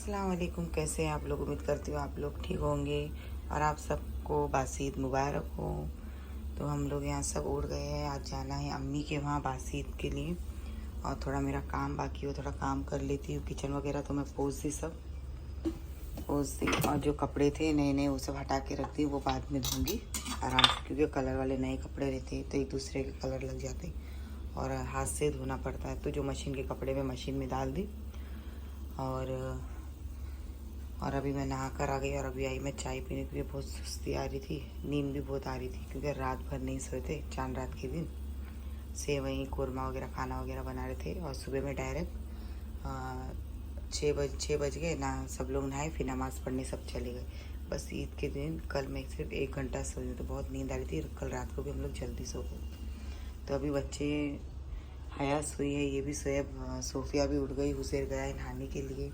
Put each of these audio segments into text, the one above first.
अस्सलाम वालेकुम। कैसे हैं आप लोग? उम्मीद करती हूँ आप लोग ठीक होंगे और आप सबको बासी ईद मुबारक हो। तो हम लोग यहाँ सब उड़ गए हैं। आज जाना है अम्मी के वहाँ बासी ईद के लिए और थोड़ा मेरा काम बाकी हो, थोड़ा काम कर लेती हूँ। किचन वगैरह तो मैं पोंछ दी, सब पोंछ दी और जो कपड़े थे नए नए वो सब हटा के रख दी। वो बाद में धोंगी आराम से, क्योंकि कलर वाले नए कपड़े रहते हैं तो एक दूसरे के कलर लग जाते और हाथ से धोना पड़ता है। तो जो मशीन के कपड़े में मशीन में डाल दी और अभी मैं नहा कर आ गई और अभी आई मैं चाय पीने, क्योंकि बहुत सुस्ती आ रही थी, नींद भी बहुत आ रही थी, क्योंकि रात भर नहीं सोए थे। चांद रात के दिन सेवई कोरमा वगैरह खाना वगैरह बना रहे थे और सुबह में डायरेक्ट 6 बज गए ना, सब लोग नहाए, फिर नमाज़ पढ़ने सब चले गए। बस ईद के दिन कल मैं सिर्फ 1 घंटा सोई, तो बहुत नींद आ रही थी। कल रात को भी हम लोग जल्दी सो गए। तो अभी बच्चे हया सोई है, ये भी सोया, सोफिया भी उठ गई, हुसैर गया है नहाने के लिए।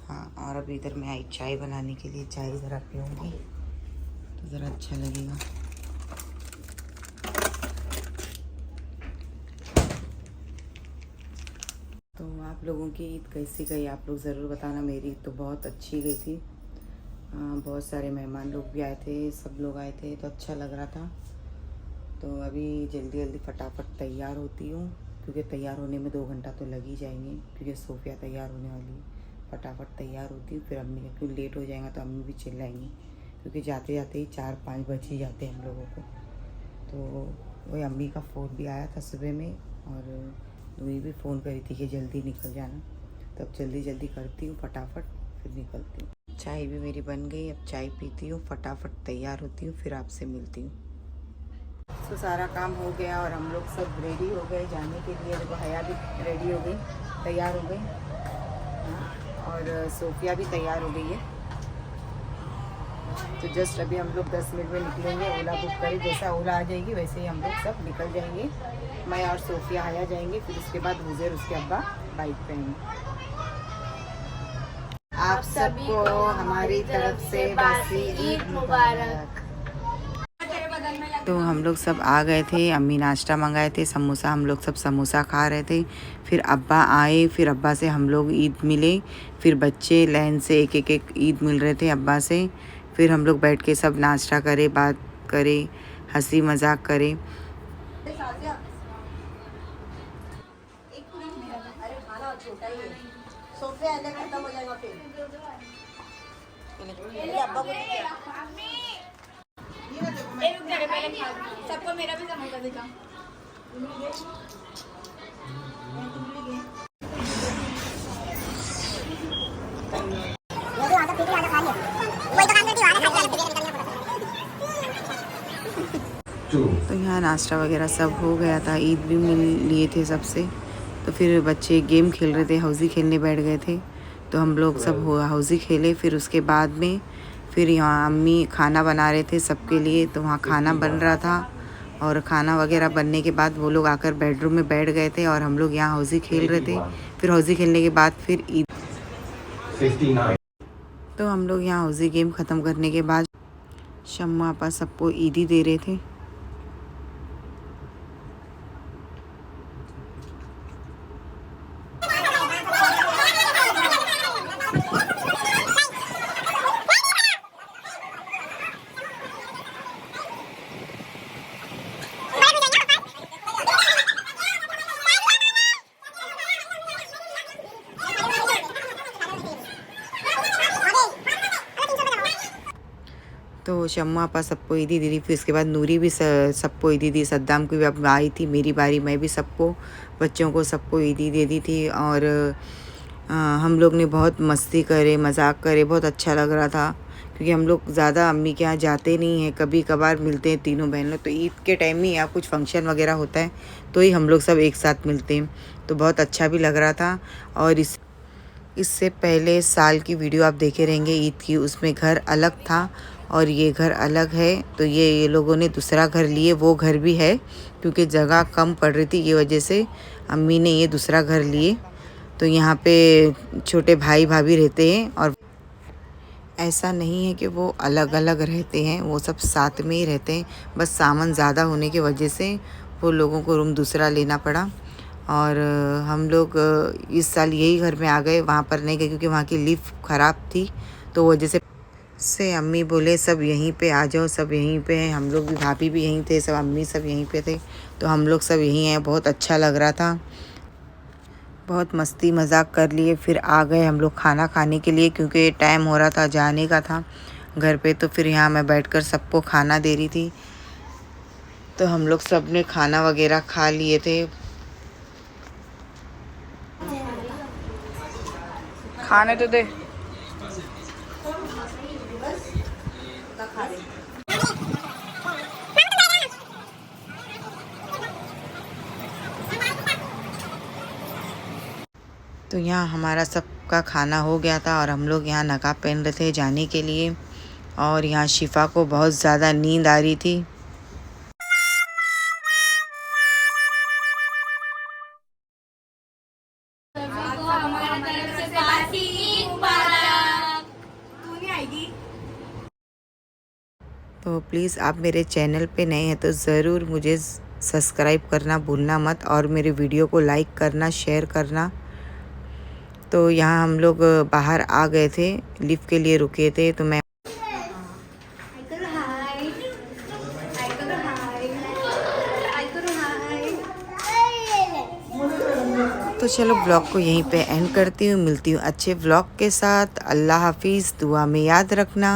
हाँ, और अभी इधर मैं आई चाय बनाने के लिए। चाय ज़रा पीऊँगी तो ज़रा अच्छा लगेगा। तो आप लोगों की ईद कैसी गई आप लोग ज़रूर बताना। मेरी ईद तो बहुत अच्छी गई थी। बहुत सारे मेहमान लोग भी आए थे, सब लोग आए थे तो अच्छा लग रहा था। तो अभी जल्दी जल्दी फटाफट तैयार होती हूँ, क्योंकि तैयार होने में 2 घंटा तो लग ही जाएंगे, क्योंकि सोफिया तैयार होने वाली है। फटाफट तैयार होती हूँ, फिर अम्मी का क्यों लेट हो जाएगा तो अम्मी भी चिल्लाएंगी, क्योंकि जाते जाते ही 4-5 बज ही जाते हैं हम लोगों को। तो वही अम्मी का फ़ोन भी आया था सुबह में और नूरी भी फ़ोन करी थी कि जल्दी निकल जाना। तब जल्दी जल्दी करती हूँ फटाफट, फिर निकलती हूँ। चाय भी मेरी बन गई, अब चाय पीती हूँ, फटाफट तैयार होती हूँ, फिर आपसे मिलती हूँ। तो सारा काम हो गया और हम लोग सब रेडी हो गए जाने के लिए। देखो हया भी रेडी हो गई, तैयार हो गई, और सोफिया भी तैयार हो गई है। तो जस्ट अभी हम लोग 10 मिनट में निकलेंगे। ओला बुक करें, जैसा ओला आ जाएगी वैसे ही हम लोग सब निकल जाएंगे। मैं और सोफिया हया जाएंगे, फिर उसके बाद हुज़ैर उसके अब्बा बाइक पे आएंगे। आप सबको हमारी तरफ से बासी ईद मुबारक। तो हम लोग सब आ गए थे। अम्मी नाश्ता मंगाए थे, समोसा, हम लोग सब समोसा खा रहे थे। फिर अब्बा आए, फिर अब्बा से हम लोग ईद मिले। फिर बच्चे लाइन से एक एक ईद मिल रहे थे अब्बा से। फिर हम लोग बैठ के सब नाश्ता करे, बात करे, हंसी मजाक करे। सबको मेरा भी समोसा दिखा। तो यहाँ नाश्ता वगैरह सब हो गया था, ईद भी मिल लिए थे सबसे। तो फिर बच्चे गेम खेल रहे थे, हाउजी खेलने बैठ गए थे। तो हम लोग सब हाउजी खेले। फिर उसके बाद में फिर यहाँ अम्मी खाना बना रहे थे सबके लिए, तो वहाँ खाना बन रहा था। और खाना वगैरह बनने के बाद वो लोग आकर बेडरूम में बैठ गए थे और हम लोग यहाँ हाउजी खेल रहे थे। फिर हाउजी खेलने के बाद फिर ईद, तो हम लोग यहाँ हाउजी गेम ख़त्म करने के बाद शम्मा आपा सबको ईदी दे रहे थे। तो शम्मा आपा सबको ईदी दी थी। फिर उसके बाद नूरी भी सबको ईदी दी। सद्दाम की भी अब आई थी मेरी बारी, मैं भी सबको बच्चों को सबको ईदी दे दी थी। और हम लोग ने बहुत मस्ती करे, मजाक करे, बहुत अच्छा लग रहा था, क्योंकि हम लोग ज़्यादा अम्मी के यहाँ जाते नहीं हैं, कभी कभार मिलते हैं तीनों बहन लोग। तो ईद के टाइम में या कुछ फंक्शन वगैरह होता है तो ही हम लोग सब एक साथ मिलते हैं। तो बहुत अच्छा भी लग रहा था। और इससे पहले साल की वीडियो आप देखे रहेंगे ईद की, उसमें घर अलग था और ये घर अलग है। तो ये लोगों ने दूसरा घर लिए, वो घर भी है, क्योंकि जगह कम पड़ रही थी, ये वजह से अम्मी ने ये दूसरा घर लिए। तो यहाँ पे छोटे भाई भाभी रहते हैं और ऐसा नहीं है कि वो अलग अलग रहते हैं, वो सब साथ में ही रहते हैं। बस सामान ज़्यादा होने की वजह से वो लोगों को रूम दूसरा लेना पड़ा। और हम लोग इस साल यही घर में आ गए, वहाँ पर नहीं गए क्योंकि वहाँ की लिफ्ट ख़राब थी, तो वजह से अम्मी बोले सब यहीं पे आ जाओ, सब यहीं पे हैं। हम लोग भी, भाभी भी यहीं थे, सब अम्मी सब यहीं पे थे, तो हम लोग सब यहीं हैं। बहुत अच्छा लग रहा था, बहुत मस्ती मजाक कर लिए। फिर आ गए हम लोग खाना खाने के लिए क्योंकि टाइम हो रहा था जाने का था घर पे। तो फिर यहाँ मैं बैठकर सबको खाना दे रही थी, तो हम लोग सब ने खाना वगैरह खा लिए थे। खाने तो दे। तो यहाँ हमारा सबका खाना हो गया था और हम लोग यहाँ नकाब पहन रहे थे जाने के लिए। और यहाँ शिफा को बहुत ज़्यादा नींद आ रही थी। तो प्लीज़ आप मेरे चैनल पे नए हैं तो ज़रूर मुझे सब्सक्राइब करना भूलना मत, और मेरे वीडियो को लाइक करना, शेयर करना। तो यहाँ हम लोग बाहर आ गए थे, लिफ्ट के लिए रुके थे, तो मैं तो चलो ब्लॉग को यहीं पे एंड करती हूँ। मिलती हूँ अच्छे ब्लॉग के साथ। अल्लाह हाफिज़, दुआ में याद रखना।